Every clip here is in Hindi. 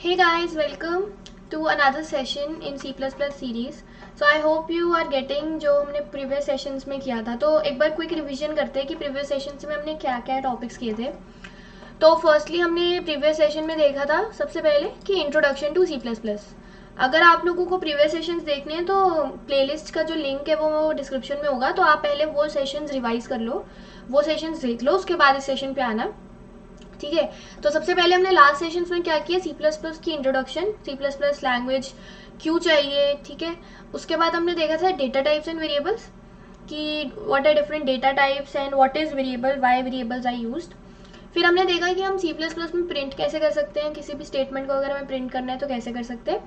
Hey guys, welcome to another session in C++ series. So I hope you are getting जो हमने previous sessions में किया था. तो एक बार quick revision करते हैं कि previous sessions में हमने क्या क्या topics किए थे. तो firstly हमने previous session में देखा था सबसे पहले कि introduction to C++. अगर आप लोगों को previous sessions देखने हैं तो playlist का जो link है वो description में होगा, तो आप पहले वो sessions revise कर लो, वो sessions देख लो, उसके बाद इस session पे आना. ठीक है. तो सबसे पहले हमने लास्ट सेशंस में क्या किया, सी प्लस प्लस की introduction, C plus plus language क्यों चाहिए. ठीक है. उसके बाद हमने देखा था डेटा टाइप्स एंड वेरिएबल्स कि what are different data types and what is variable, why variables are used. फिर हमने देखा कि हम सी प्लस प्लस में प्रिंट कैसे कर सकते हैं, किसी भी स्टेटमेंट को अगर हमें प्रिंट करना है तो कैसे कर सकते हैं.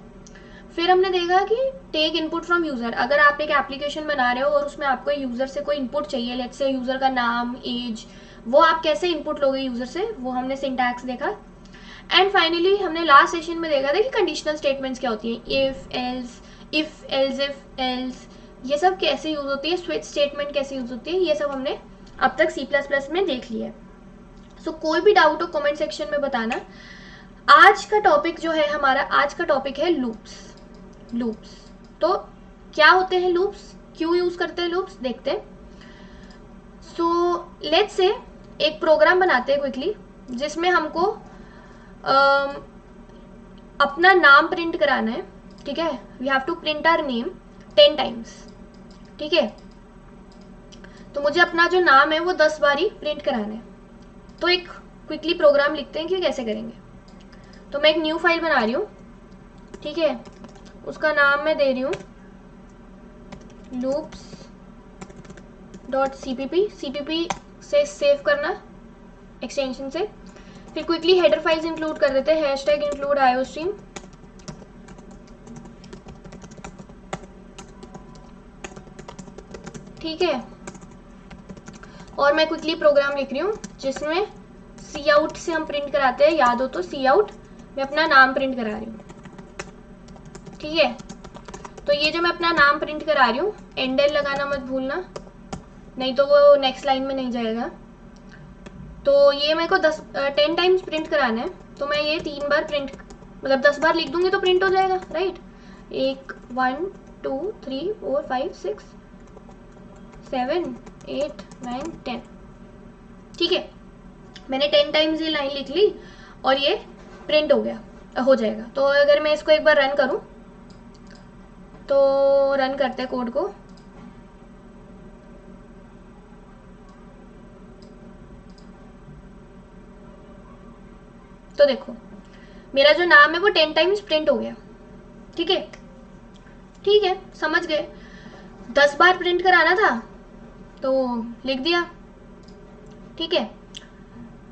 फिर हमने देखा कि टेक इनपुट फ्रॉम यूज़र. अगर आप एक एप्लीकेशन बना रहे हो और उसमें आपको यूज़र से कोई इनपुट चाहिए, लेट्स से यूज़र का नाम, एज, वो आप कैसे इनपुट लोगे यूज़र से, वो हमने सिंटैक्स देखा. एंड फाइनली हमने लास्ट सेशन में देखा था कि कंडीशनल स्टेटमेंट्स क्या होती हैं, इफ एल्स, ये सब कैसे यूज़ होती है, स्विच स्टेटमेंट कैसे यूज़ होती है, ये सब हमने अब तक सी प्लस प्लस में देख लिया है. सो कोई भी डाउट हो कमेंट सेक्शन में बताना. आज का टॉपिक जो है हमारा, आज का टॉपिक है लूप्स. तो क्या होते हैं लूप्स, क्यों यूज करते हैं लूप्स, देखते हैं. सो लेट्स से एक प्रोग्राम बनाते हैं क्विकली जिसमें हमको अपना नाम प्रिंट कराना है. ठीक है. We have to print our name 10 times. ठीक है. तो मुझे अपना जो नाम है वो 10 बार ही प्रिंट कराना है. तो एक क्विकली प्रोग्राम लिखते हैं कि कैसे करेंगे. तो मैं एक न्यू फाइल बना रही हूँ. ठीक है. उसका नाम मैं दे रही हूँ loops.cpp. cpp से सेव करना एक्सटेंशन से. फिर क्विकली हेडर फाइल्स इंक्लूड कर देते हैं, हैशटैग इंक्लूड iostream. ठीक है. और मैं क्विकली प्रोग्राम लिख रही हूँ जिसमें सी आउट से हम प्रिंट कराते हैं, याद हो तो सी आउट मैं अपना नाम प्रिंट करा रही हूँ. ठीक है. तो ये जो मैं अपना नाम प्रिंट करा रही हूँ, एंडल लगाना मत भूलना, नहीं तो वो नेक्स्ट लाइन में नहीं जाएगा. तो ये मेरे को 10 टाइम्स प्रिंट कराना है. तो मैं ये 3 बार प्रिंट, मतलब 10 बार लिख दूंगी तो प्रिंट हो जाएगा, राइट. 1 2 3 4 5 6 7 8 9 10. ठीक है. मैंने 10 टाइम्स ये लाइन लिख ली और ये प्रिंट हो गया, हो जाएगा. तो अगर मैं इसको एक बार रन करूं, तो रन करते हैं कोड को. तो देखो मेरा जो नाम है वो 10 टाइम्स प्रिंट हो गया. ठीक है. ठीक है, समझ गए. 10 बार प्रिंट कराना था तो लिख दिया. ठीक है.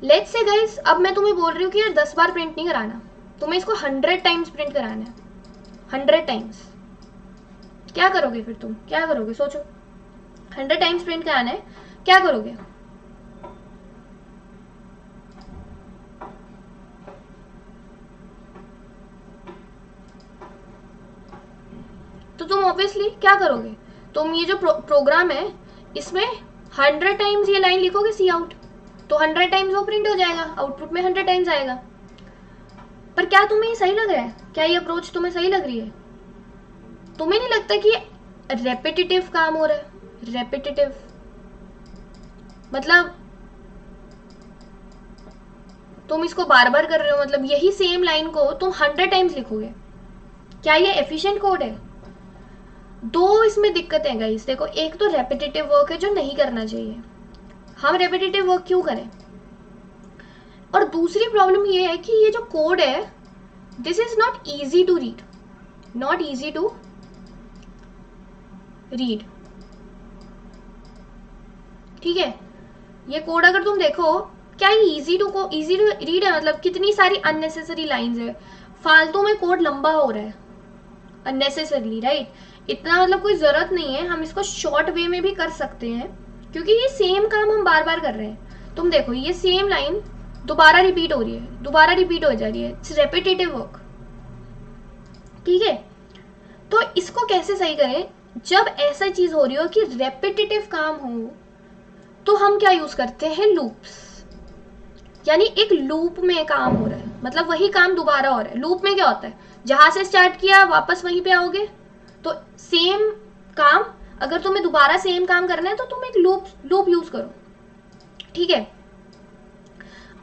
लेट्स से गाइस, अब मैं तुम्हें बोल रही हूँ कि यार 10 बार प्रिंट नहीं कराना, तुम्हें इसको 100 टाइम्स प्रिंट कराना है. 100 टाइम्स. क्या करोगे फिर, तुम क्या करोगे, सोचो. 100 टाइम्स प्रिंट कराना है, क्या करोगे. तो तुम ऑब्वियसली क्या करोगे, तुम ये जो प्रोग्राम है इसमें 100 टाइम्स ये लाइन लिखोगे सी आउट, तो 100 टाइम्स वो प्रिंट हो जाएगा, आउटपुट में 100 टाइम्स आएगा. पर क्या तुम्हें ये सही लग रहा है, क्या ये अप्रोच तुम्हें सही लग रही है. तुम्हें नहीं लगता कि रेपिटेटिव काम हो रहा है. रेपिटेटिव मतलब तुम इसको बार बार कर रहे हो, मतलब यही सेम लाइन को तुम 100 टाइम्स लिखोगे. क्या ये एफिशिएंट कोड है. दो इसमें दिक्कत है गाइस. देखो, एक तो रेपिटेटिव वर्क है जो नहीं करना चाहिए, हम रेपिटेटिव वर्क क्यों करें. और दूसरी प्रॉब्लम ये है कि ये जो कोड है, this is not easy to read. Not easy to read. ठीक है. ये कोड अगर तुम देखो, क्या ये इजी टू रीड है, मतलब कितनी सारी अननेसेसरी लाइंस है, फालतू में कोड लंबा हो रहा है अननेसेसरली, राइट. इतना मतलब कोई जरूरत नहीं है, हम इसको शॉर्ट वे में भी कर सकते हैं क्योंकि ये सेम काम हम बार बार कर रहे हैं. तुम देखो ये सेम लाइन दोबारा रिपीट हो रही है, दोबारा रिपीट हो जा रही है. It's repetitive work. ठीक है. तो इसको कैसे सही करें, जब ऐसा चीज हो रही हो कि रेपिटेटिव काम हो, तो हम क्या यूज करते हैं, लूप्स. यानी एक लूप में काम हो रहा है, मतलब वही काम दोबारा हो रहा है। लूप में क्या होता है, जहां से स्टार्ट किया वापस वहीं पे आओगे, तो सेम काम अगर तुम्हें दोबारा सेम काम करना है तो तुम एक लूप यूज करो। ठीक है,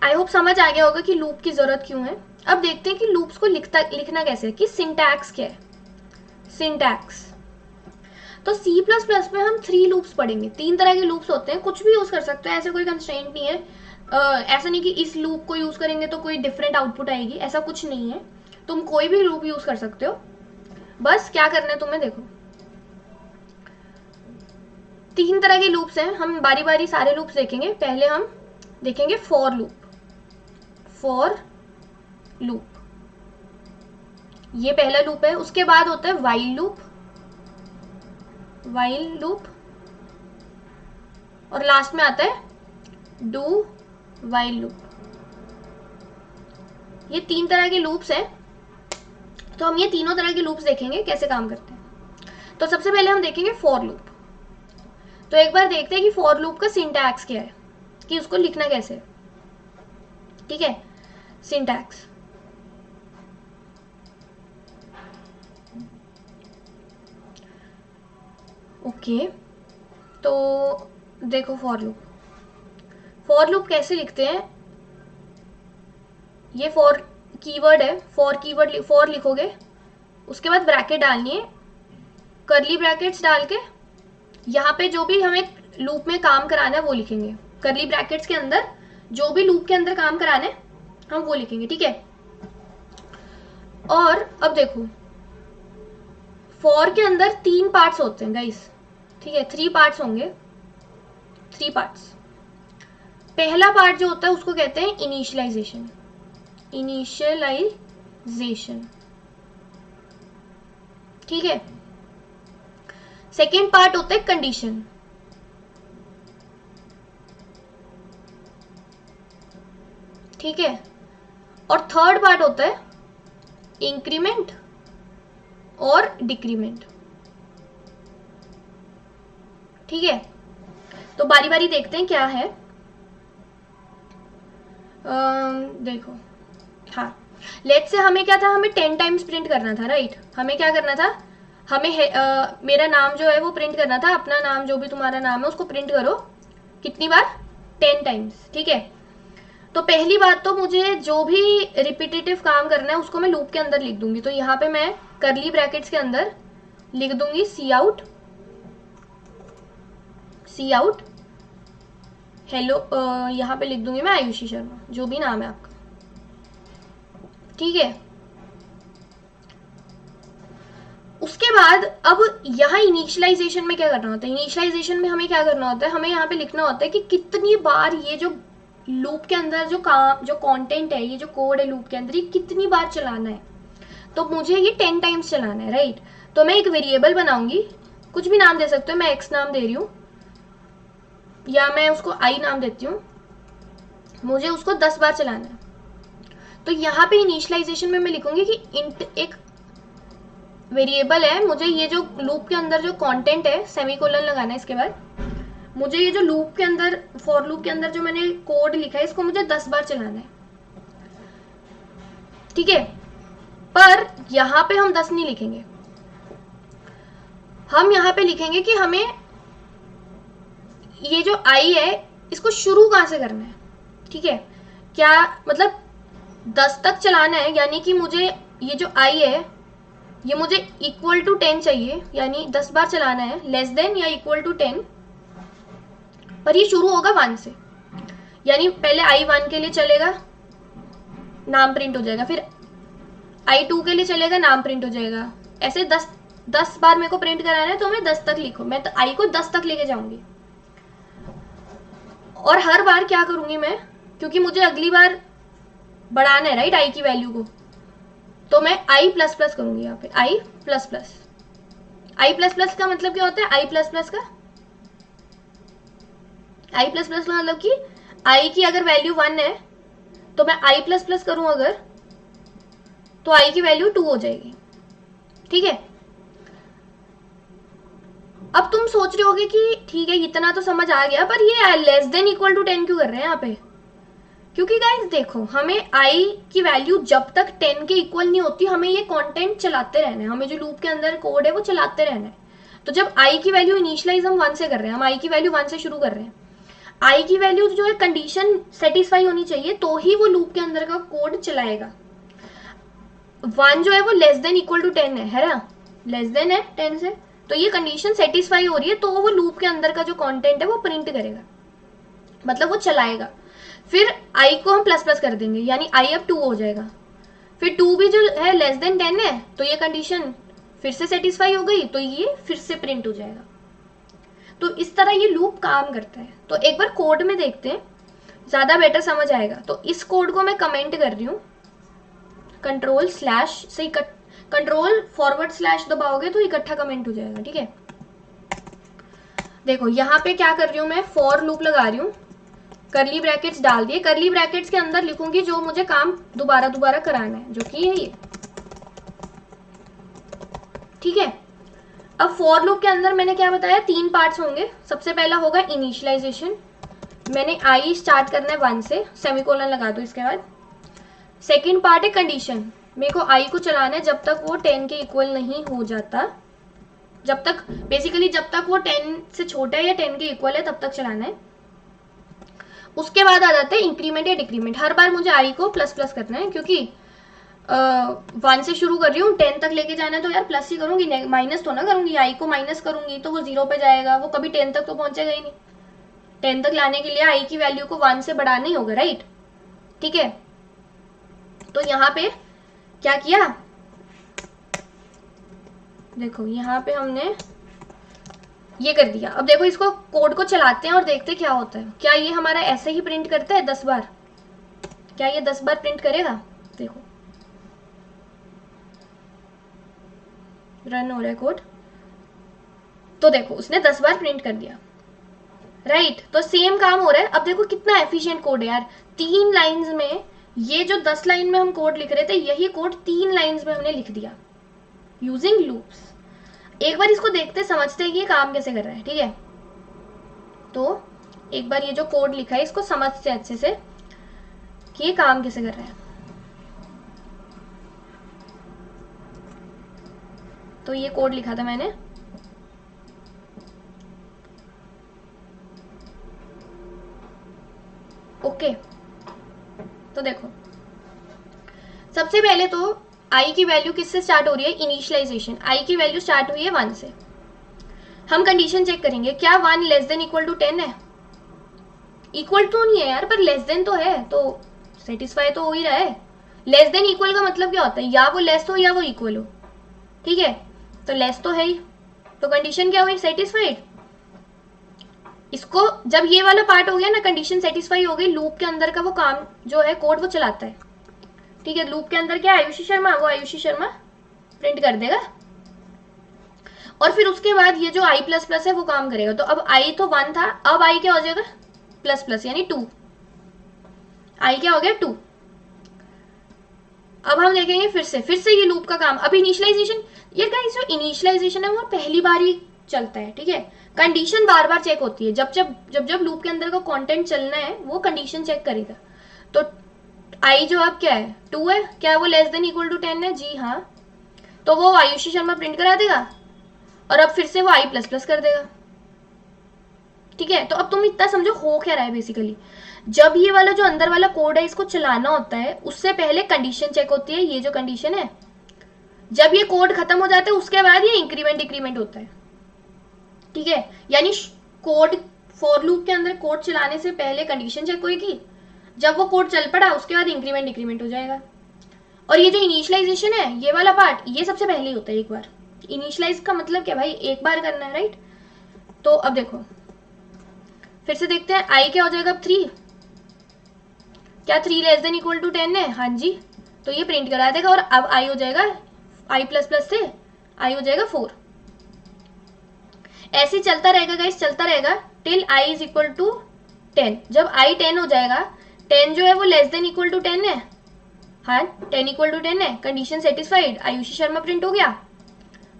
आई होप समझ आ गया होगा कि लूप की जरूरत क्यों है। अब देखते हैं कि लूप्स को लिखना कैसे है, कि सिंटैक्स क्या है। सिंटैक्स तो C++ में हम 3 लूप्स पढ़ेंगे। 3 तरह के लूप्स होते हैं, कुछ भी यूज कर सकते हो, ऐसे कोई कंस्ट्रेंट नहीं है। ऐसा नहीं कि इस लूप को यूज करेंगे तो कोई डिफरेंट आउटपुट आएगी, ऐसा कुछ नहीं है। तुम कोई भी लूप यूज कर सकते हो। बस क्या करना है तुम्हें, देखो 3 तरह के लूप्स हैं, हम बारी बारी सारे लूप्स देखेंगे। पहले हम देखेंगे फॉर लूप। फॉर लूप ये पहला लूप है। उसके बाद होता है व्हाइल लूप, व्हाइल लूप, और लास्ट में आता है डू व्हाइल लूप। ये 3 तरह के लूप्स हैं, तो हम ये तीनों तरह के लूप्स देखेंगे कैसे काम करते हैं। तो सबसे पहले हम देखेंगे फॉर लूप। तो एक बार देखते हैं कि फॉर लूप का सिंटैक्स क्या है, कि उसको लिखना कैसे है। ठीक है, सिंटैक्स ओके। तो देखो फॉर लूप कैसे लिखते हैं। ये फॉर कीवर्ड है, फॉर लिखोगे, उसके बाद ब्रैकेट डालनी है, कर्ली ब्रैकेट्स डाल के यहाँ पे जो भी हमें लूप में काम कराना है वो लिखेंगे। कर्ली ब्रैकेट्स के अंदर जो भी लूप के अंदर काम कराना है हम वो लिखेंगे। ठीक है, और अब देखो फॉर के अंदर 3 पार्ट्स होते हैं गाइस। ठीक है, 3 पार्ट्स होंगे, 3 पार्ट्स। पहला पार्ट जो होता है उसको कहते हैं इनिशियलाइजेशन। इनिशियलाइजेशन ठीक है। सेकेंड पार्ट होता है कंडीशन। ठीक है, और थर्ड पार्ट होता है इंक्रीमेंट और डिक्रीमेंट। ठीक है, तो बारी बारी देखते हैं क्या है। देखो, हाँ, लेट्स से हमें क्या था, हमें 10 टाइम्स प्रिंट करना था, राइट। हमें क्या करना था, हमें मेरा नाम जो है वो प्रिंट करना था। अपना नाम, जो भी तुम्हारा नाम है उसको प्रिंट करो। कितनी बार, 10 टाइम्स। ठीक है, तो पहली बात तो मुझे जो भी रिपीटेटिव काम करना है उसको मैं लूप के अंदर लिख दूंगी। तो यहाँ पे मैं कर्ली ब्रैकेट्स के अंदर लिख दूंगी सी आउट हेलो। यहाँ पे लिख दूंगी मैं आयुषी शर्मा, जो भी नाम है आपका। ठीक है, उसके बाद अब यहाँ इनिशियलाइजेशन में क्या करना होता है। इनिशियलाइजेशन में हमें क्या करना होता है, हमें यहाँ पे लिखना होता है कि कितनी बार ये जो लूप के अंदर जो कंटेंट है, ये जो कोड है लूप के अंदर, ये कितनी बार चलाना है। तो मुझे ये 10 टाइम्स चलाना है, राइट। तो मैं एक वेरिएबल बनाऊंगी, कुछ भी नाम दे सकते हो, मैं x नाम दे रही हूँ, या मैं उसको i नाम देती हूँ। मुझे उसको 10 बार चलाना है। तो यहाँ पे इनिशियलाइजेशन में मैं लिखूंगी कि इंट एक वेरिएबल है, मुझे ये जो लूप के अंदर जो कंटेंट है, सेमीकोलन लगाना है इसके बाद। मुझे ये जो लूप के अंदर, फॉर लूप के अंदर जो मैंने कोड लिखा है, इसको मुझे 10 बार चलाना है। ठीक है, पर यहाँ पे हम 10 नहीं लिखेंगे, हम यहाँ पे लिखेंगे कि हमें ये जो आई है इसको शुरू कहाँ से करना है। ठीक है, क्या मतलब 10 तक चलाना है, यानी कि मुझे ये जो आई है ये मुझे इक्वल टू 10 चाहिए, यानी 10 बार चलाना है, लेस देन या इक्वल टू 10, पर ये शुरू होगा 1 से। यानी पहले i1 के लिए चलेगा, नाम प्रिंट हो जाएगा, फिर i2 के लिए चलेगा, नाम प्रिंट हो जाएगा। ऐसे 10 बार मेरे को प्रिंट कराना है, तो मैं 10 तक लिखो, मैं तो i को 10 तक लेके जाऊंगी। और हर बार क्या करूंगी मैं, क्योंकि मुझे अगली बार बढ़ाना है, राइट, i की वैल्यू को, तो मैं i प्लस प्लस करूंगी। यहाँ पे i plus plus, i plus plus का मतलब क्या होता है, i प्लस प्लस का मतलब कि i की अगर वैल्यू 1 है तो मैं i प्लस प्लस करूं अगर, तो i की वैल्यू 2 हो जाएगी। ठीक है, अब तुम सोच रहे होगे कि ठीक है इतना तो समझ आ गया, पर ये लेस देन इक्वल टू 10 क्यों कर रहे हैं यहाँ पे, क्योंकि गाइस देखो, हमें आई की वैल्यू जब तक 10 के इक्वल नहीं होती, हमें ये कंटेंट चलाते रहना है, हमें जो लूप के अंदर कोड है वो चलाते रहना है। तो जब आई की वैल्यू इनिशियलाइज हम 1 से कर रहे हैं, हम आई की वैल्यू 1 से शुरू कर रहे हैं, आई की वैल्यू जो है कंडीशन सेटिस्फाई होनी चाहिए, तो ही वो लूप के अंदर का कोड चलाएगा। 1 जो है वो लेस देन इक्वल टू 10 है ना, लेस देन है 10 से, तो ये कंडीशन सेटिस्फाई हो रही है, तो वो लूप के अंदर का जो कंटेंट है वो प्रिंट करेगा, मतलब वो चलाएगा। फिर आई को हम प्लस प्लस कर देंगे, यानी आई अब 2 हो जाएगा। फिर 2 भी जो है लेस देन 10 है, तो ये कंडीशन फिर से सेटिस्फाई हो गई, तो ये फिर से प्रिंट हो जाएगा। तो इस तरह ये लूप काम करता है। तो एक बार कोड में देखते हैं, ज्यादा बेटर समझ आएगा। तो इस कोड को मैं कमेंट कर रही हूँ, कंट्रोल स्लैश से कंट्रोल फॉरवर्ड स्लैश दबाओगे तो इकट्ठा कमेंट हो जाएगा, ठीक है। देखो यहाँ पे क्या कर रही हूँ मैं, फॉर लूप लगा रही हूँ, करली ब्रैकेट्स डाल दिए, करली ब्रैकेट्स के अंदर लिखूंगी जो मुझे काम दोबारा दोबारा कराना है, जो कि है ये, ठीक है। अब फॉर लूप के अंदर मैंने क्या बताया, 3 पार्ट्स होंगे। सबसे पहला होगा इनिशियलाइजेशन, मैंने आई स्टार्ट करना है 1 से, सेमीकोलन लगा दो इसके बाद। सेकेंड पार्ट है कंडीशन, मेरे को आई को चलाना है जब तक वो 10 के इक्वल नहीं हो जाता, जब तक बेसिकली जब तक वो 10 से छोटा है या 10 के इक्वल है तब तक चलाना है। उसके बाद आ जाते हैं इंक्रीमेंट या डिक्रीमेंट। हर बार मुझे आई को प्लस प्लस करना है, क्योंकि 1 से शुरू कर रही हूँ, 10 तक लेके जाना है तो यार प्लस ही करूंगी, माइनस तो ना करूंगी। आई को माइनस करूंगी तो वो 0 पे जाएगा, वो कभी 10 तक तो पहुंचेगा ही नहीं। 10 तक लाने के लिए आई की वैल्यू को 1 से बढ़ाना ही होगा, राइट, ठीक है। तो यहाँ पे क्या किया, देखो यहाँ पे हमने ये कर दिया। अब देखो इसको कोड को चलाते हैं और देखते क्या होता है। क्या ये हमारा ऐसे ही प्रिंट करता है 10 बार, क्या ये 10 बार प्रिंट करेगा? देखो रन हो रहा है कोड, तो देखो उसने 10 बार प्रिंट कर दिया, राइट। तो सेम काम हो रहा है। अब देखो कितना एफिशिएंट कोड है यार, 3 लाइंस में, ये जो 10 लाइन में हम कोड लिख रहे थे, यही कोड 3 लाइंस में हमने लिख दिया यूजिंग लूप्स। एक बार इसको देखते समझते हैं कि ये काम कैसे कर रहा है, ठीक है। तो एक बार ये जो कोड लिखा है इसको समझते अच्छे से कि ये काम कैसे कर रहा है। तो ये कोड लिखा था मैंने, ओके। तो देखो सबसे पहले तो आई की वैल्यू किससे स्टार्ट हो रही है, इनिशियलाइजेशन। आई की वैल्यू स्टार्ट हुई है 1 से। हम कंडीशन चेक करेंगे, क्या 1 लेस देन इक्वल टू 10 है? इक्वल तो नहीं है यार, पर लेस देन तो है, तो सेटिस्फाई तो हो ही रहा है। लेस देन इक्वल का मतलब क्या होता है, या वो लेस हो या वो इक्वल हो, ठीक है। तो लेस तो है ही, तो कंडीशन क्या हुई, सेटिस्फाइड। इसको जब ये वाला पार्ट हो गया ना, कंडीशन सेटिस्फाई हो गई, लूप के अंदर का वो काम जो है कोड वो चलाता है, ठीक है। लूप के अंदर क्या आयुषी शर्मा, वो आयुषी शर्मा प्रिंट कर देगा, और फिर उसके बाद ये जो आई प्लस प्लस है वो काम करेगा। तो अब आई तो 1 था, अब आई क्या हो जाएगा, प्लस प्लस यानी 2। आई क्या हो गया, 2। अब हम देखेंगे फिर से ये लूप का काम। अब इनिशियलाइजेशन, ये गाइस जो इनिशियलाइजेशन है वो पहली बार ही चलता है, ठीक है। कंडीशन बार बार चेक होती है, जब लूप के अंदर का कंटेंट चलना है वो कंडीशन चेक करेगा। तो आई जो अब क्या है, 2 है, क्या वो लेस देन इक्वल टू 10 है? जी हाँ, तो वो आयुषी शर्मा प्रिंट करा देगा, और अब फिर से वो आई प्लस प्लस कर देगा, ठीक है। तो अब तुम इतना समझो हो क्या रहा है बेसिकली, जब ये वाला जो अंदर वाला कोड है इसको चलाना होता है, उससे पहले कंडीशन चेक होती है, ये जो कंडीशन है। जब ये कोड खत्म हो जाता है उसके बाद ये इंक्रीमेंट डिक्रीमेंट होता है, ठीक है। यानी कोड, फॉर लूप के अंदर कोड चलाने से पहले कंडीशन चेक होगी, जब वो कोड चल पड़ा उसके बाद इंक्रीमेंट डिक्रीमेंट हो जाएगा। और ये जो इनिशियलाइजेशन है, ये वाला पार्ट, ये सबसे पहले होता है एक बार। इनिशियलाइज का मतलब क्या भाई, एक बार करना है, राइट। तो अब देखो फिर से देखते हैं, आई क्या हो जाएगा अब 3। क्या 3 लेस देन इक्वल टू 10 है? हाँ जी, तो ये प्रिंट करा देगा, और अब आई हो जाएगा, आई प्लस प्लस से आई हो जाएगा 4। ऐसे ही चलता रहेगा गाइस, चलता रहेगा till I is equal to 10। जब आई 10 हो जाएगा, 10 जो है वो लेस देन इक्वल टू 10 है, हाँ 10 इक्वल टू 10 है, condition satisfied, Ayushi Sharma print हो गया।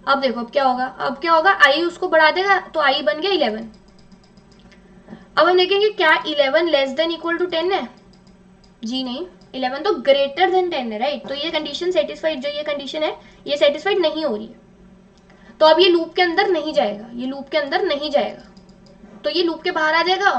अब देखो अब क्या होगा, आई उसको बढ़ा देगा, तो आई बन गया 11। अब हम देखेंगे क्या 11 लेस देन इक्वल टू 10 है? जी नहीं, 11 तो ग्रेटर देन 10 है, राइट। तो ये कंडीशन सेटिस्फाइड, जो ये कंडीशन है ये सेटिस्फाइड नहीं हो रही है, तो अब ये लूप के अंदर नहीं जाएगा, ये लूप के अंदर नहीं जाएगा, तो ये लूप के बाहर आ जाएगा।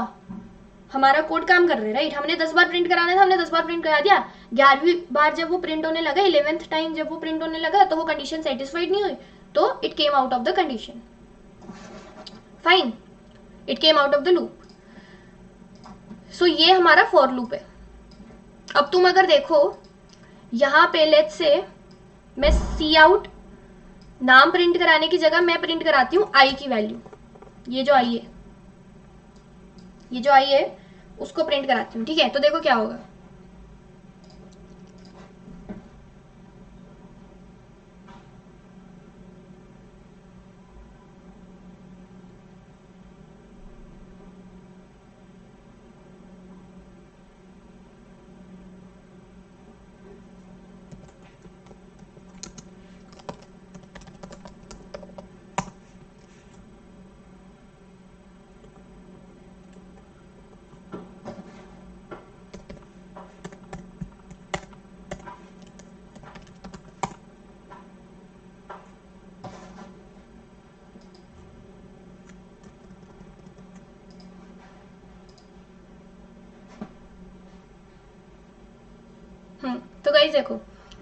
हमारा कोड काम कर रहा है, राइट। हमने 10 बार प्रिंट कराना था, हमने 10 बार प्रिंट करा दिया। 11वीं बार जब वो प्रिंट होने लगा, 11th टाइम जब वो प्रिंट होने लगा, तो वो कंडीशन सेटिस्फाइड नहीं हुई, तो it came out of the condition. Fine, it came out of the loop. So ये हमारा फॉर लूप है। अब तुम अगर देखो यहाँ पे लेट्स से मैं सी आउट नाम प्रिंट कराने की जगह मैं प्रिंट कराती हूँ आई की वैल्यू, ये जो आई है, ये जो आई है उसको प्रिंट कराती हूँ, ठीक है। तो देखो क्या होगा, तो गाइस देखो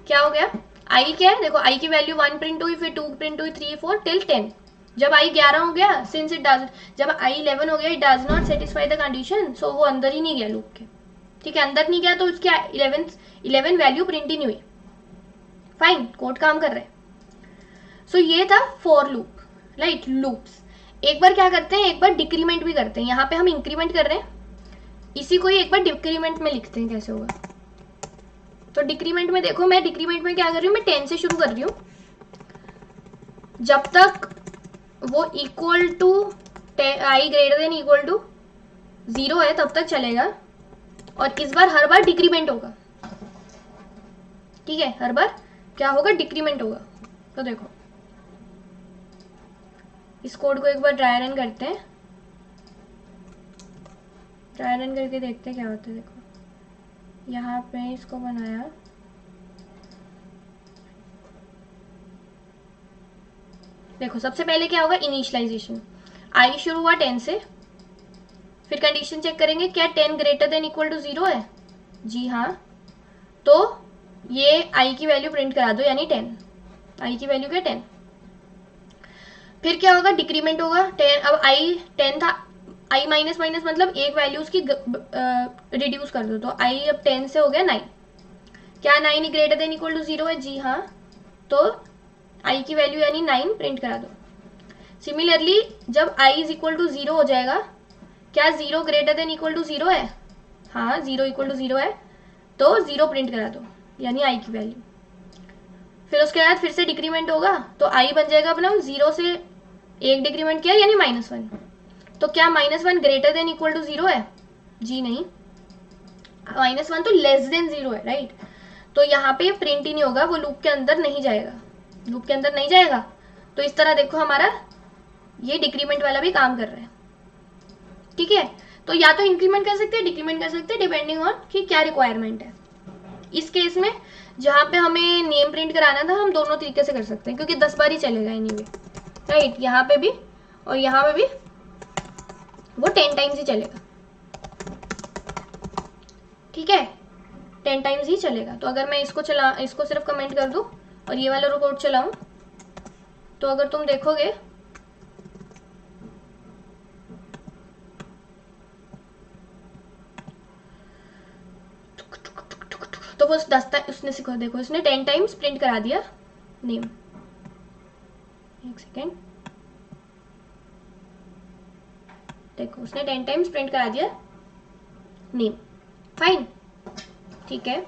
क्या हो गया, आई क्या है, देखो आई की वैल्यू 1 प्रिंट हुई, फिर 2 प्रिंट हुई, 3 4 टिल 10। जब आई 11 हो गया, सिंस इट डज, जब आई 11 हो गया, it does not satisfy the condition, so वो अंदर ही नहीं गया लूप के, ठीक है। अंदर नहीं गया तो उसकी 11 वैल्यू प्रिंट ही नहीं हुई। फाइन, कोड काम कर रहे हैं। सो ये था फॉर लूप, राइट, लूप्स। एक बार क्या करते हैं, एक बार डिक्रीमेंट भी करते हैं। यहाँ पे हम इंक्रीमेंट कर रहे हैं, इसी को ही एक बार डिक्रीमेंट में लिखते हैं, कैसे होगा। तो डिक्रीमेंट में देखो, मैं डिक्रीमेंट में क्या कर रही हूँ, मैं 10 से शुरू कर रही हूँ, जब तक वो equal to I greater than equal to 0 है तब तक चलेगा, और इस बार हर बार डिक्रीमेंट होगा, ठीक है। हर बार क्या होगा, डिक्रीमेंट होगा। तो देखो इस कोड को एक बार ड्राई रन करते हैं, ड्राई रन करके देखते हैं क्या होता है। देखो यहाँ पे इसको बनाया, देखो सबसे पहले क्या होगा, इनिशियलाइजेशन। आई शुरू हुआ 10 से, फिर कंडीशन चेक करेंगे क्या 10 ग्रेटर देन इक्वल टू 0 है, जी हाँ, तो ये आई की वैल्यू प्रिंट करा दो, यानी 10, आई की वैल्यू क्या 10। फिर क्या होगा, डिक्रीमेंट होगा 10, अब आई 10 था, आई माइनस माइनस मतलब एक वैल्यू उसकी रिड्यूस कर दो, तो आई अब 10 से हो गया 9। क्या 9 ग्रेटर देन इक्वल टू 0 है, जी हाँ, तो आई की वैल्यू यानी 9 प्रिंट करा दो। सिमिलरली जब आई इज इक्वल टू 0 हो जाएगा, क्या 0 ग्रेटर देन इक्वल टू 0 है, हाँ 0 इक्वल टू 0 है, तो 0 प्रिंट करा दो, यानी आई की वैल्यू। फिर उसके बाद फिर से डिक्रीमेंट होगा, तो आई बन जाएगा अपना 0 से 1 डिक्रीमेंट किया यानी -1। तो क्या -1 ग्रेटर देन इक्वल टू 0 है, जी नहीं, -1 तो लेस देन 0 है, राइट। तो यहाँ पे प्रिंट ही नहीं होगा, वो लूप के अंदर नहीं जाएगा, लूप के अंदर नहीं जाएगा। तो इस तरह देखो हमारा ये डिक्रीमेंट वाला भी काम कर रहा है, ठीक है। तो या तो इंक्रीमेंट कर सकते हैं, डिक्रीमेंट कर सकते हैं, डिपेंडिंग ऑन कि क्या रिक्वायरमेंट है। इस केस में जहाँ पे हमें नेम प्रिंट कराना था, हम दोनों तरीके से कर सकते हैं, क्योंकि 10 बार ही चलेगा एनीवे, राइट। यहाँ पे भी और यहाँ पे भी वो 10 टाइम्स ही चलेगा, ठीक है, 10 टाइम्स ही चलेगा। तो अगर मैं इसको सिर्फ कमेंट कर दूं और ये वाला कोड चलाऊं, तो अगर तुम देखोगे तो वो 10 उसने सिखा, देखो उसने 10 टाइम्स प्रिंट करा दिया नेम। एक सेकेंड, देखो उसने 10 टाइम्स प्रिंट करा दिया नेम। फाइन, ठीक है।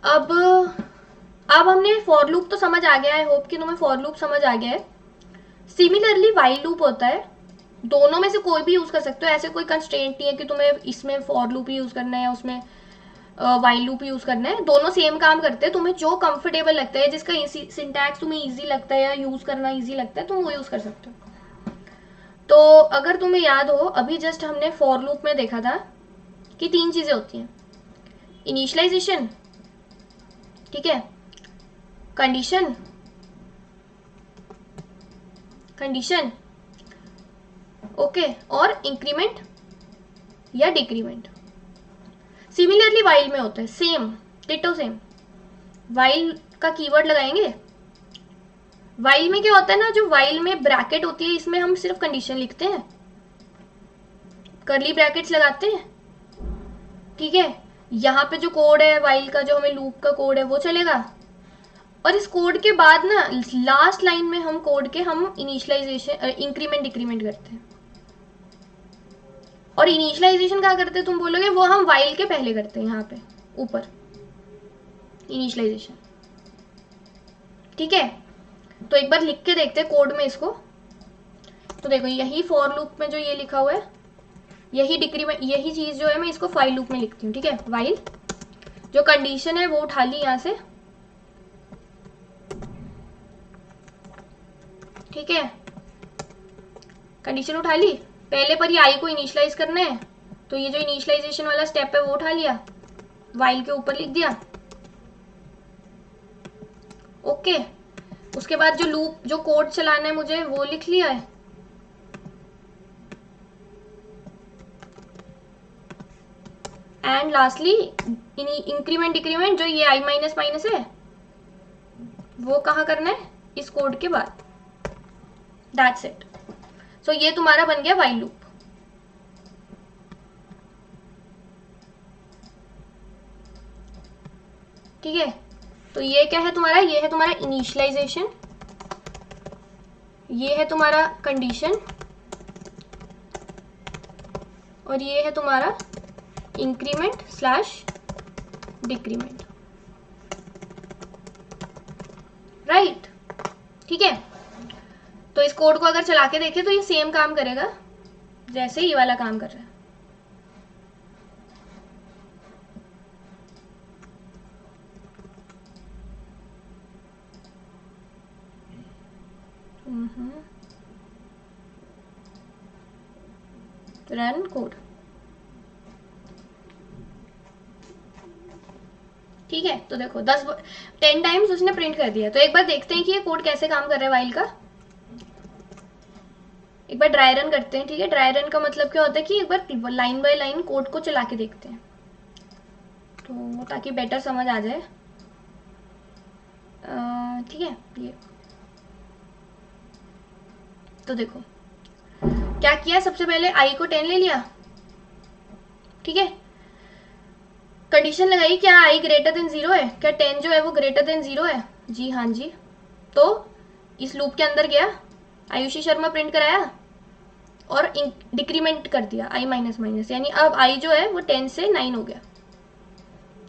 अब हमने फॉर लूप तो समझ आ गया है, होप कि तुम्हें फॉर लूप समझ आ गया है। सिमिलरली वाइल लूप होता है, दोनों में से कोई भी यूज कर सकते हो, ऐसे कोई कंस्ट्रेंट नहीं है कि तुम्हें इसमें फॉर लूप ही यूज करना है या उसमें वाइल लूप यूज करना है। दोनों सेम काम करते हैं, तुम्हें जो कंफर्टेबल लगता है, जिसका सिंटैक्स तुम्हें इजी लगता है या यूज करना इजी लगता है, तुम वो यूज कर सकते हो। तो अगर तुम्हें याद हो, अभी जस्ट हमने फॉर लूप में देखा था कि 3 चीजें होती हैं, इनिशियलाइजेशन, ठीक है, कंडीशन, कंडीशन, ओके, और इंक्रीमेंट या डिक्रीमेंट। सिमिलरली वाइल में होता है सेम, डिटो सेम। वाइल का कीवर्ड लगाएंगे। वाइल में क्या होता है ना, जो वाइल में ब्रैकेट होती है इसमें हम सिर्फ कंडीशन लिखते हैं, कर्ली ब्रैकेट्स लगाते हैं, ठीक है। यहाँ पे जो कोड है वाइल का, जो हमें लूप का कोड है वो चलेगा, और इस कोड के बाद ना लास्ट लाइन में हम कोड के हम इनिशियलाइजेशन इंक्रीमेंट डिक्रीमेंट करते हैं। और इनिशियलाइजेशन क्या करते हैं तुम बोलोगे, वो हम वाइल के पहले करते हैं, यहाँ पे ऊपर इनिशियलाइजेशन, ठीक है। तो एक बार लिख के देखते हैं कोड में इसको। तो देखो यही फॉर लूप में जो ये लिखा हुआ है, यही डिक्रीमेंट, यही चीज जो है मैं इसको फाइल लूप में लिखती हूँ, ठीक है। वाइल जो कंडीशन है वो उठा ली यहाँ से, ठीक है, कंडीशन उठा ली। पहले पर ये आई को इनिशियलाइज करना है, तो ये जो इनिशियलाइजेशन वाला स्टेप है वो उठा लिया, वाइल के ऊपर लिख दिया, ओके। उसके बाद जो लूप, जो कोड चलाना है मुझे वो लिख लिया है, एंड लास्टली इंक्रीमेंट डिक्रीमेंट, जो ये आई माइनस माइनस है वो कहाँ करना है, इस कोड के बाद। That's it. सो ये तुम्हारा बन गया वाइल लूप, ठीक है। तो ये क्या है तुम्हारा, ये है तुम्हारा इनिशियलाइजेशन, ये है तुम्हारा कंडीशन, और ये है तुम्हारा इंक्रीमेंट स्लैश डिक्रीमेंट, राइट, ठीक है। तो इस कोड को अगर चला के देखें तो ये सेम काम करेगा जैसे ये वाला काम कर रहा है। रन कोड, ठीक है। तो देखो 10 टाइम्स उसने प्रिंट कर दिया। तो एक बार देखते हैं कि ये कोड कैसे काम कर रहा है वाइल का। एक बार ड्राई रन करते हैं, ठीक है। ड्राई रन का मतलब क्या होता है कि एक बार लाइन बाय लाइन कोड को चला के देखते हैं, तो ताकि बेटर समझ आ जाए, ठीक है। ये तो देखो क्या किया, सबसे पहले आई को 10 ले लिया, ठीक है। कंडीशन लगाई, क्या आई ग्रेटर देन 0 है, क्या 10 जो है वो ग्रेटर देन 0 है, जी हाँ जी। तो इस लूप के अंदर गया, आयुषी शर्मा प्रिंट कराया और डिक्रीमेंट कर दिया आई माइनस माइनस, यानी अब आई जो है वो 10 से 9 हो गया।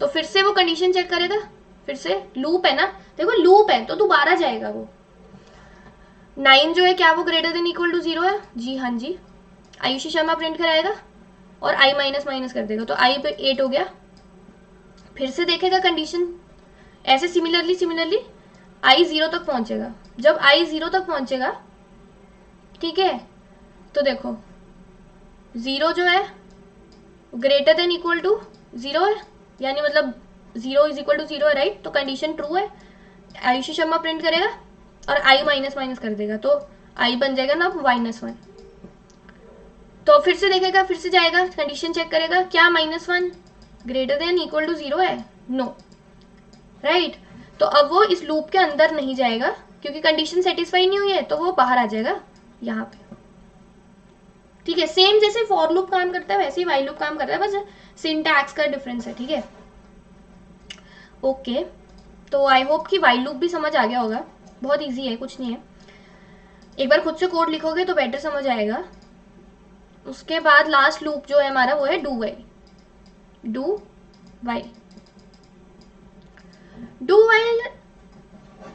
तो फिर से वो कंडीशन चेक करेगा, फिर से लूप है ना, देखो लूप है तो दोबारा जाएगा वो। 9 जो है क्या वो ग्रेटर देन इक्वल टू 0 है, जी हाँ जी। आयुषी शर्मा प्रिंट कराएगा और आई माइनस माइनस कर देगा, तो आई पे 8 हो गया। फिर से देखेगा कंडीशन, ऐसे सिमिलरली आई 0 तक पहुंचेगा। जब आई 0 तक पहुंचेगा, ठीक है, तो देखो 0 जो है ग्रेटर देन इक्वल टू 0 है, यानी मतलब 0 इज इक्वल टू 0 है, राइट। तो कंडीशन ट्रू है, आयुषी शर्मा प्रिंट करेगा और आई माइनस माइनस कर देगा, तो आई बन जाएगा ना -1। तो फिर से देखेगा, फिर से जाएगा, कंडीशन चेक करेगा, क्या -1 ग्रेटर देन इक्वल टू 0 है, नो, राइट। तो अब वो इस लूप के अंदर नहीं जाएगा क्योंकि कंडीशन सेटिस्फाई नहीं हुई है, तो वो बाहर आ जाएगा यहाँ पे, ठीक है। सेम जैसे फॉर लूप काम करता है वैसे ही वाइल लूप काम करता है, बस सिंटैक्स का डिफरेंस है, ठीक है। ओके, तो आई होप कि वाइल लूप भी समझ आ गया होगा, बहुत इजी है, कुछ नहीं है। एक बार खुद से कोड लिखोगे तो बेटर समझ आएगा। उसके बाद लास्ट लूप जो है हमारा वो है do while. Do while, do while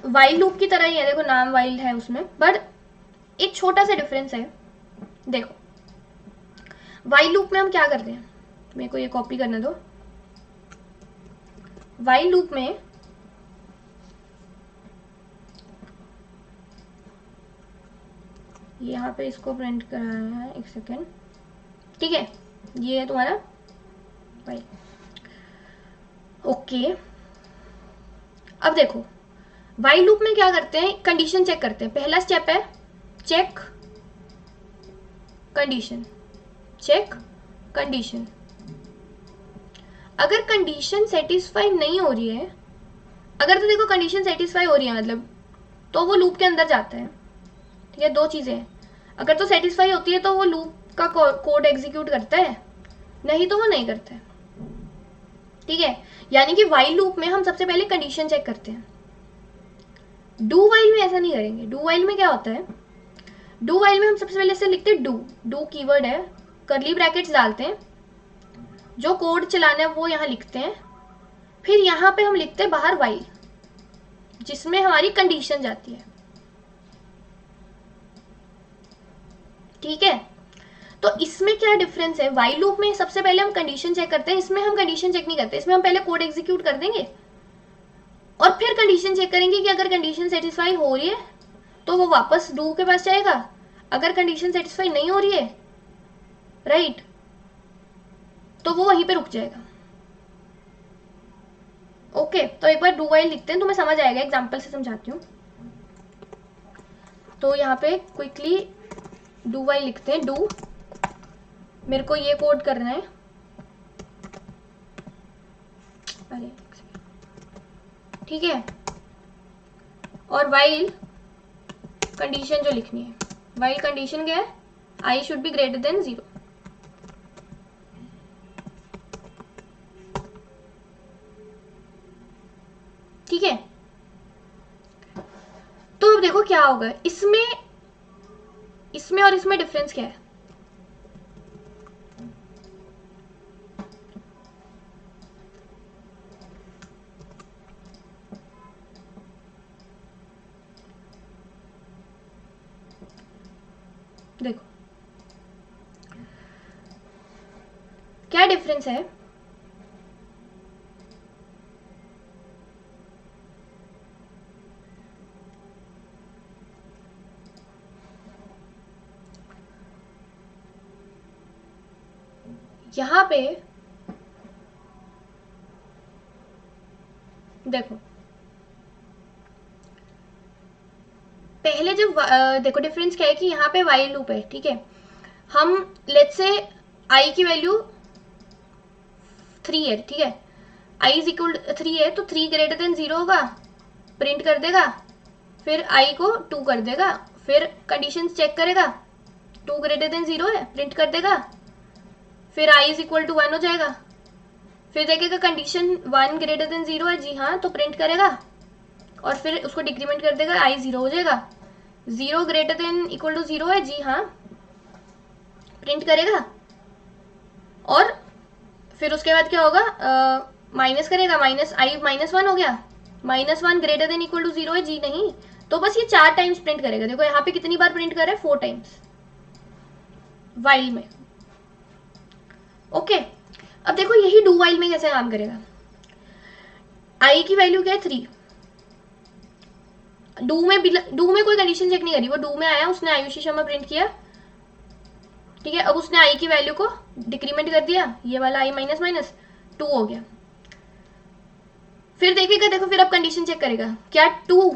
while loop की तरह ही है, देखो नाम वाइल है उसमें, बट एक छोटा सा डिफरेंस है। देखो वाइल लूप में हम क्या करते हैं, मेरे को ये कॉपी करने दो। वाइल लूप में यहाँ पे इसको प्रिंट कराना है, एक सेकेंड, ठीक है। ये है तुम्हारा वाइल। ओके अब देखो वाइल लूप में क्या करते हैं, कंडीशन चेक करते हैं। पहला स्टेप है चेक कंडीशन, चेक कंडीशन। अगर कंडीशन सेटिस्फाई नहीं हो रही है, अगर तो देखो कंडीशन सेटिस्फाई हो रही है मतलब, तो वो लूप के अंदर जाता है। ठीक है, दो चीजें हैं, अगर तो सेटिस्फाई होती है तो वो लूप का कोड एग्जीक्यूट करता है, नहीं तो वो नहीं करता है। ठीक है, यानी कि वाइल लूप में हम सबसे पहले कंडीशन चेक करते हैं। डू वाइल में ऐसा नहीं करेंगे। डू वाइल में क्या होता है, डू वाइल में हम सबसे पहले से लिखते हैं डू, डू कीवर्ड है, कर्ली ब्रैकेट्स डालते हैं, जो कोड चलाना है वो यहाँ लिखते हैं, फिर यहाँ पे हम लिखते हैं बाहर वाइल, जिसमें हमारी कंडीशन जाती है। ठीक है, तो इसमें क्या डिफरेंस है, वाइल लूप में सबसे पहले हम कंडीशन चेक करते हैं, इसमें हम कंडीशन चेक नहीं करते। इसमें हम पहले कोड एग्जीक्यूट कर देंगे और फिर कंडीशन चेक करेंगे कि अगर कंडीशन सेटिस्फाई हो रही है तो वो वापस डू के पास जाएगा, अगर कंडीशन सेटिस्फाई नहीं हो रही है राइट, तो वो वहीं पे रुक जाएगा। ओके, तो एक बार डू वाइल लिखते हैं तो मैं समझ आएगा, एग्जांपल से समझाती हूँ। तो यहाँ पे क्विकली डू वाइल लिखते हैं। डू, मेरे को ये कोड करना है, अरे ठीक है, और वाइल कंडीशन जो लिखनी है, वाइल कंडीशन क्या है, I should be greater than 0। ठीक है, तो अब देखो क्या होगा इसमें, इसमें और इसमें डिफरेंस क्या है। देखो क्या डिफरेंस है, यहां पे देखो पहले जब देखो डिफरेंस क्या है कि यहाँ पे वाइल लूप है। ठीक है, हम लेट्स से आई की वैल्यू 3 है। ठीक है, आई इज इक्वल 3 है तो 3 ग्रेटर देन 0 होगा, प्रिंट कर देगा, फिर आई को 2 कर देगा, फिर कंडीशन चेक करेगा, 2 ग्रेटर देन 0 है, प्रिंट कर देगा, फिर आई इज इक्वल टू 1 हो जाएगा, फिर देखेगा कंडीशन 1 ग्रेटर देन 0 है, जी हाँ, तो प्रिंट करेगा, और फिर उसको डिक्रीमेंट कर देगा, आई 0 हो जाएगा, 0 ग्रेटर देन इक्वल टू 0 है, जी हाँ, प्रिंट करेगा, और फिर उसके बाद क्या होगा, माइनस करेगा, माइनस आई -1 हो गया, -1 ग्रेटर देन इक्वल टू 0 है, जी नहीं, तो बस ये 4 टाइम्स प्रिंट करेगा। देखो यहाँ पे कितनी बार प्रिंट कर रहा है, 4 टाइम्स वाइल में। ओके, अब देखो यही डू वाइल में कैसे काम करेगा। आई की वैल्यू क्या है 3, डू में कोई कंडीशन चेक नहीं करी, वो डू में आया, उसने आयुषी शर्मा प्रिंट किया। ठीक है, अब उसने आई की वैल्यू को डिक्रीमेंट कर दिया, ये वाला आई -2 हो गया, फिर देखेगा, देखो फिर अब कंडीशन चेक करेगा, क्या 2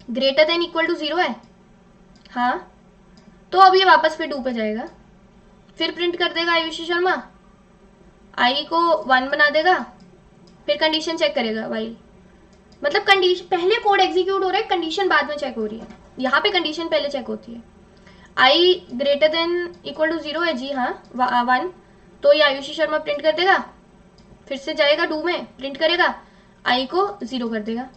ग्रेटर देन इक्वल टू 0 है, हाँ, तो अब ये वापस फिर 2 पे जाएगा, फिर प्रिंट कर देगा आयुषी शर्मा, आई को 1 बना देगा, फिर कंडीशन चेक करेगा वाइल, मतलब कंडीशन पहले कोड एग्जीक्यूट हो रहा है, कंडीशन बाद में चेक हो रही है। यहाँ पे कंडीशन पहले चेक होती है, आई ग्रेटर देन इक्वल टू 0 है, जी हाँ 1, तो ये आयुषी शर्मा प्रिंट कर देगा, फिर से जाएगा डू में, प्रिंट करेगा, आई को 0 कर देगा,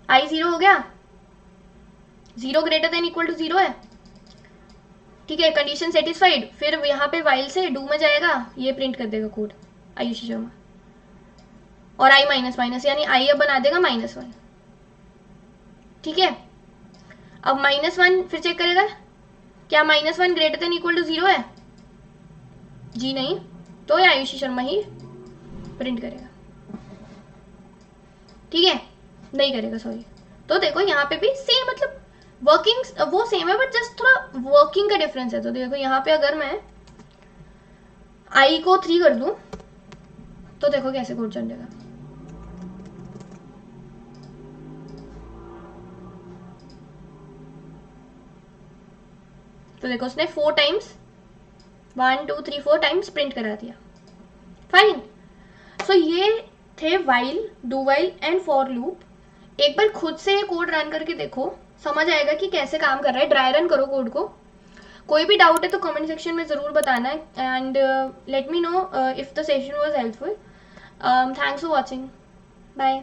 आई 0 हो गया, 0 ग्रेटर देन इक्वल टू 0 है। ठीक है, कंडीशन सेटिस्फाइड, फिर यहाँ पे वाइल से डू में जाएगा, ये प्रिंट कर देगा कोड आयुषी शर्मा, और आई माइनस यानी आई अब बना देगा -1। ठीक है, अब -1 फिर चेक करेगा, क्या -1 ग्रेटर देन इक्वल टू 0 है, जी नहीं, तो ये आयुषी शर्मा ही प्रिंट करेगा। ठीक है, नहीं करेगा, सॉरी। तो देखो यहाँ पे भी सेम, मतलब वर्किंग वो सेम है, बट जस्ट थोड़ा वर्किंग का डिफरेंस है। तो देखो यहाँ पे अगर मैं आई को 3 कर दूं, तो देखो कैसे कोड चलेगा। तो देखो उसने 4 टाइम्स 1 2 3 4 टाइम्स प्रिंट करा दिया। फाइन। सो ये थे while, do while and for loop. एक बार खुद से ये कोड रन करके देखो, समझ आएगा कि कैसे काम कर रहा है। ड्राई रन करो कोड को। कोई भी डाउट है तो कमेंट सेक्शन में ज़रूर बताना है, and let me know if the session was helpful. Thanks for watching. Bye.